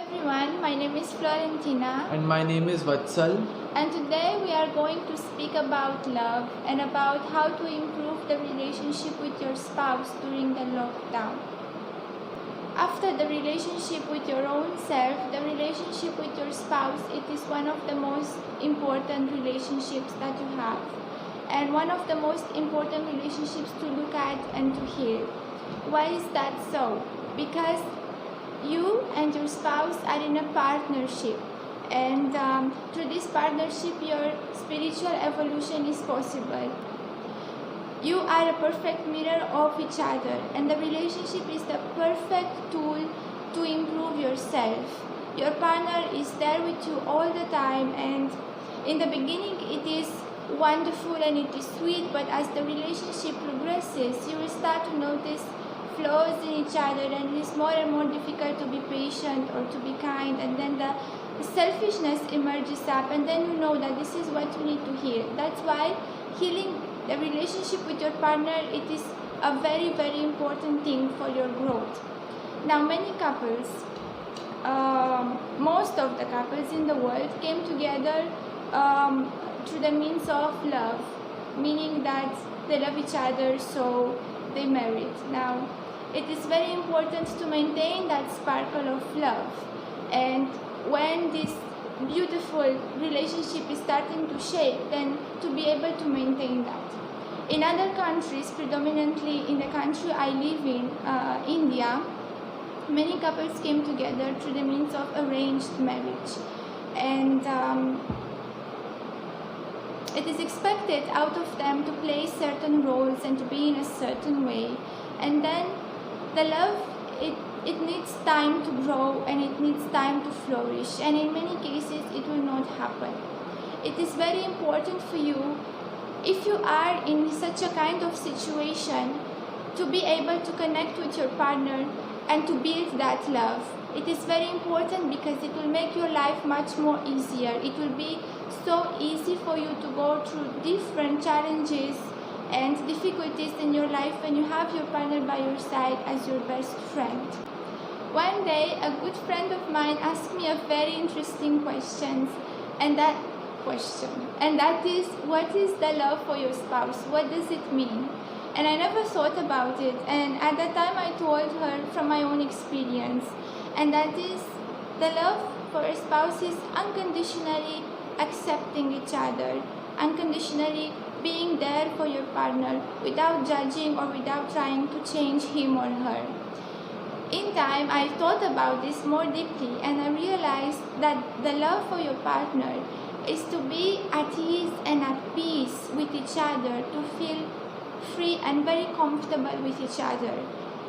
everyone, my name is Florentina And my name is Vatsal. and today we are going to speak about love and about how to improve the relationship with your spouse during the lockdown. After the relationship with your own self, the relationship with your spouse, it is one of the most important relationships that you have and one of the most important relationships to look at and to heal. Why is that so? Because you and your spouse are in a partnership, and through this partnership your spiritual evolution is possible. You are a perfect mirror of each other, and the relationship is the perfect tool to improve yourself. Your partner is there with you all the time, and in the beginning it is wonderful and it is sweet, but as the relationship progresses you will start to notice flaws in each other, and it is more and more difficult to be patient or to be kind, and then the selfishness emerges up, and then you know that this is what you need to heal. That's why healing the relationship with your partner, it is a very, very important thing for your growth. Now many couples, most of the couples in the world came together through the means of love, meaning that they love each other, so they married. Now it is very important to maintain that sparkle of love, and when this beautiful relationship is starting to shake, then to be able to maintain that. In other countries, predominantly in the country I live in, India, many couples came together through the means of arranged marriage, and it is expected out of them to play certain roles and to be in a certain way, and then the love, it needs time to grow and it needs time to flourish, and in many cases it will not happen. It is very important for you, if you are in such a kind of situation, to be able to connect with your partner and to build that love. It is very important because it will make your life much more easier. It will be so easy for you to go through different challenges and difficulties in your life when you have your partner by your side as your best friend. One day a good friend of mine asked me a very interesting question, and that is, what is the love for your spouse? What does it mean? And I never thought about it, and at that time I told her from my own experience, and that is, the love for a spouse is unconditionally accepting each other, unconditionally being there for your partner without judging or without trying to change him or her. In time I thought about this more deeply, and I realized that the love for your partner is to be at ease and at peace with each other, to feel free and very comfortable with each other.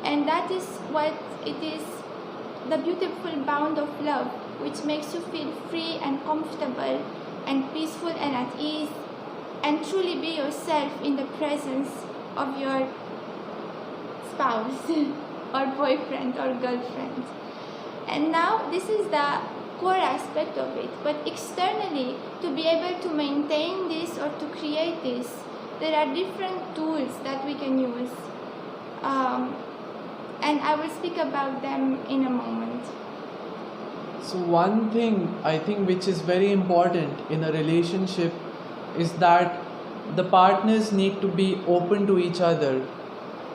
And that is what it is, the beautiful bond of love, which makes you feel free and comfortable and peaceful and at ease, and truly be yourself in the presence of your spouse or boyfriend or girlfriend. And now this is the core aspect of it, but externally, to be able to maintain this or to create this, there are different tools that we can use, and I will speak about them in a moment. So one thing I think which is very important in a relationship is that the partners need to be open to each other.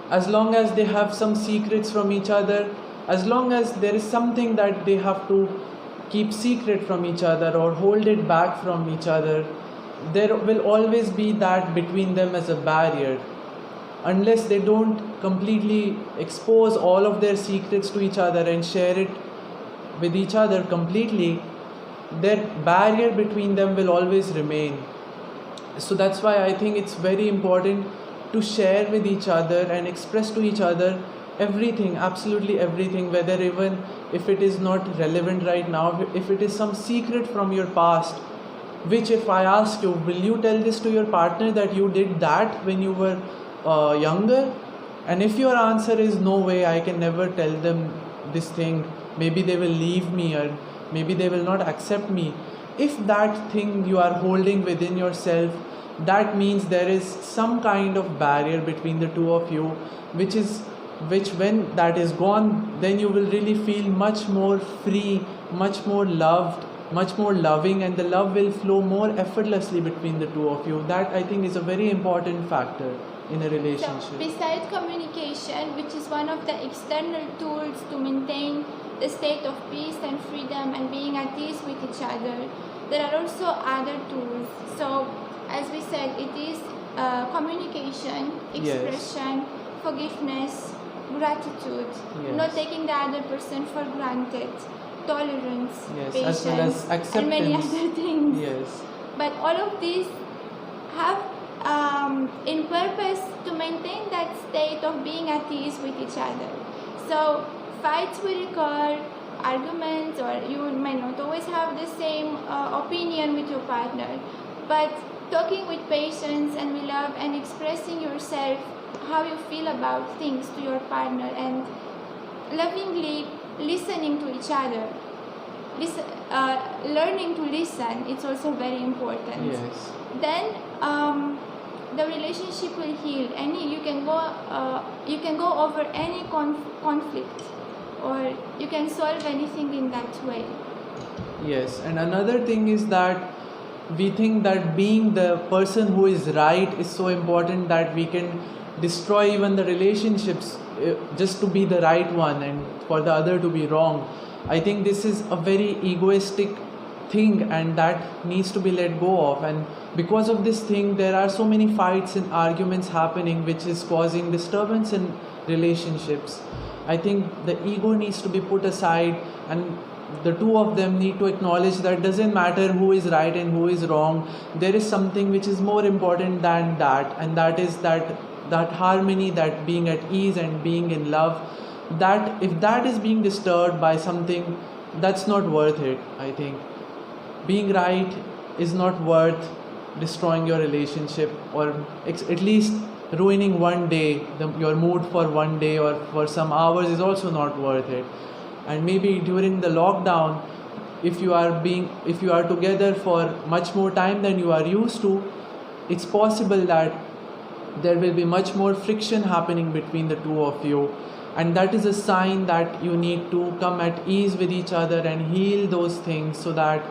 As long as they have some secrets from each other, as long as there is something that they have to keep secret from each other or hold it back from each other, there will always be that between them as a barrier. Unless they don't completely expose all of their secrets to each other and share it with each other completely, their barrier between them will always remain. So that's why I think it's very important to share with each other and express to each other everything, absolutely everything, whether even if it is not relevant right now, if it is some secret from your past, which if I ask you, will you tell this to your partner that you did that when you were younger? And if your answer is no way, I can never tell them this thing, maybe they will leave me or maybe they will not accept me. If that thing you are holding within yourself, that means there is some kind of barrier between the two of you, which when that is gone, then you will really feel much more free much more loved, much more loving, and the love will flow more effortlessly between the two of you. That I think is a very important factor in a So, relationship. besides communication, which is one of the external tools to maintain the state of peace and freedom and being at ease with each other, there are also other tools. So, as we said, it is communication, Yes. expression, forgiveness, gratitude, Yes. not taking the other person for granted, tolerance, Yes, patience, as well as and many acceptance. other things. Yes. But all of these have in purpose to maintain that state of being at ease with each other. So fights will occur, arguments, or you may not always have the same opinion with your partner, but talking with patience and with love and expressing yourself how you feel about things to your partner and lovingly listening to each other. Learning to listen, it's also very important. Yes. Then the relationship will heal. You can go over any conflict, or you can solve anything in that way. Yes, and another thing is that we think that being the person who is right is so important that we can destroy even the relationships just to be the right one and for the other to be wrong. I think this is a very egoistic thing, and that needs to be let go of. And because of this thing, there are so many fights and arguments happening, which is causing disturbance in relationships. I think the ego needs to be put aside, and the two of them need to acknowledge that doesn't matter who is right and who is wrong. There is something which is more important than that, and that is that harmony, that being at ease and being in love. That if that is being disturbed by something, that's not worth it. I think being right is not worth destroying your relationship, or at least ruining one day, your mood for one day or for some hours is also not worth it. And maybe during the lockdown, if you are together for much more time than you are used to, it's possible that there will be much more friction happening between the two of you, and that is a sign that you need to come at ease with each other and heal those things, so that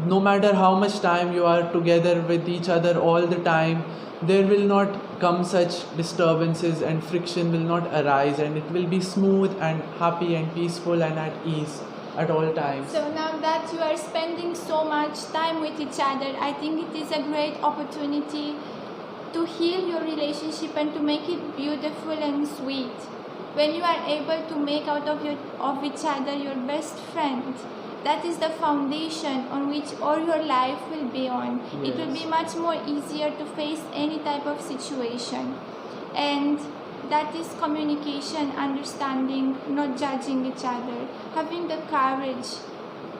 no matter how much time you are together with each other all the time, there will not come such disturbances and friction will not arise, and it will be smooth and happy and peaceful and at ease at all times. So now that you are spending so much time with each other, I think it is a great opportunity to heal your relationship and to make it beautiful and sweet. When you are able to make out of each other your best friend, that is the foundation on which all your life will be on. It will be much more easier to face any type of situation. And that is communication, understanding, not judging each other, having the courage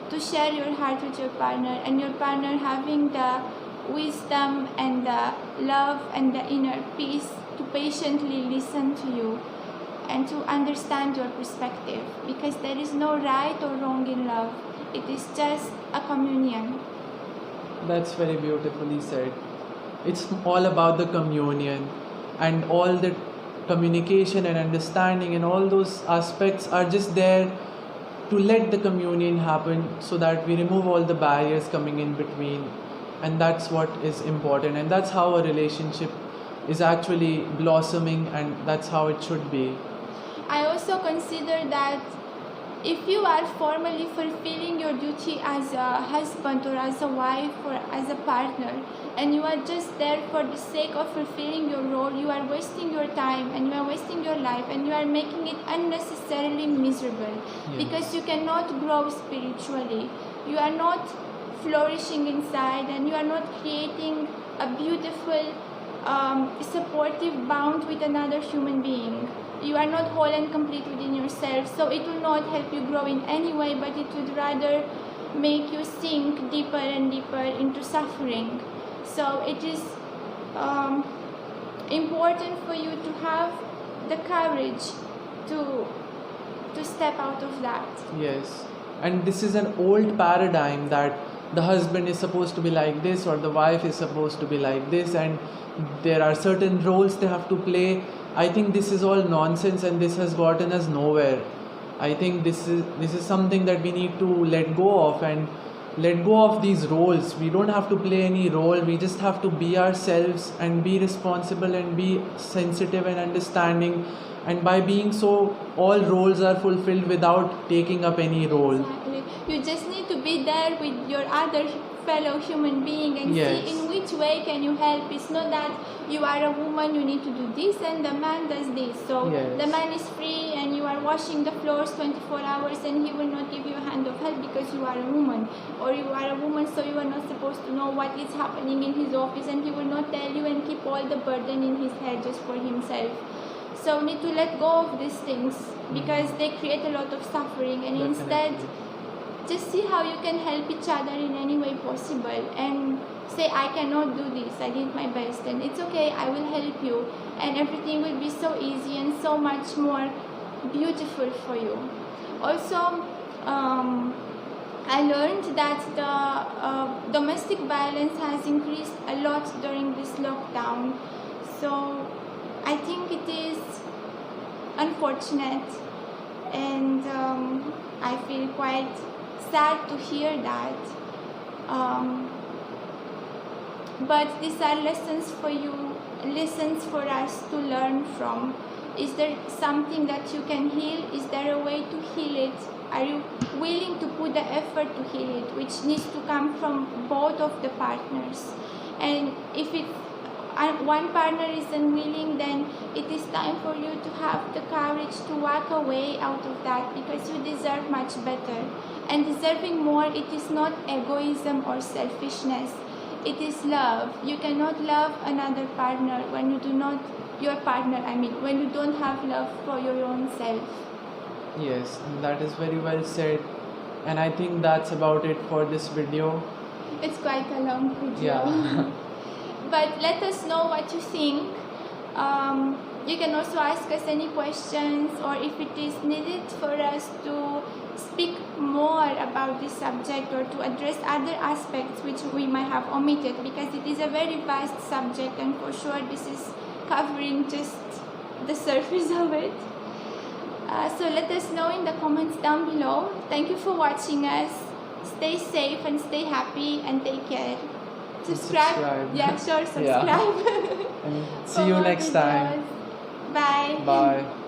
to share your heart with your partner, and your partner having the wisdom and the love and the inner peace to patiently listen to you and to understand your perspective, because there is no right or wrong in love. It is just a communion. That's very beautifully said. It's all about the communion, and all the communication and understanding and all those aspects are just there to let the communion happen, so that we remove all the barriers coming in between. And that's what is important, and that's how a relationship is actually blossoming, and that's how it should be. I also consider that if you are formally fulfilling your duty as a husband or as a wife or as a partner, and you are just there for the sake of fulfilling your role, you are wasting your time and you are wasting your life, and you are making it unnecessarily miserable. Because you cannot grow spiritually, you are not flourishing inside, and you are not creating a beautiful supportive bond with another human being. You are not whole and complete within yourself, so it will not help you grow in any way, but it would rather make you sink deeper and deeper into suffering. So it is important for you to have the courage to step out of that. Yes, and this is an old paradigm that the husband is supposed to be like this or the wife is supposed to be like this, and there are certain roles they have to play. I think this is all nonsense, and this has gotten us nowhere. I think this is something that we need to let go of, and let go of these roles. We don't have to play any role. We just have to be ourselves and be responsible and be sensitive and understanding. And by being so, all roles are fulfilled without taking up any role. Exactly. You just need to be there with your other fellow human being and Yes. see in which way can you help. It's not that you are a woman, you need to do this, and the man does this. So Yes. the man is free and you are washing the floors 24 hours and he will not give you a hand of help because you are a woman. Or you are a woman, so you are not supposed to know what is happening in his office, and he will not tell you and keep all the burden in his head just for himself. So need to let go of these things because they create a lot of suffering, and instead just see how you can help each other in any way possible and say, I cannot do this, I did my best, and it's okay, I will help you, and everything will be so easy and so much more beautiful for you. Also, I learned that the domestic violence has increased a lot during this lockdown. So I think it is unfortunate, and I feel quite sad to hear that. But these are lessons for you, lessons for us to learn from. Is there something that you can heal? Is there a way to heal it? Are you willing to put the effort to heal it, which needs to come from both of the partners? And if one partner is unwilling, then it is time for you to have the courage to walk away out of that, because you deserve much better. And deserving more, it is not egoism or selfishness. It is love. You cannot love another partner when you do not, your partner, I mean, when you don't have love for your own self. Yes, that is very well said. And I think that's about it for this video. It's quite a long video. Yeah. But let us know what you think. You can also ask us any questions, or if it is needed for us to speak more about this subject or to address other aspects which we might have omitted, because it is a very vast subject and for sure this is covering just the surface of it. So let us know in the comments down below. Thank you for watching us. Stay safe and stay happy and take care. Subscribe. Yeah, sure, subscribe. Yeah. And see you next time. Bye. Bye.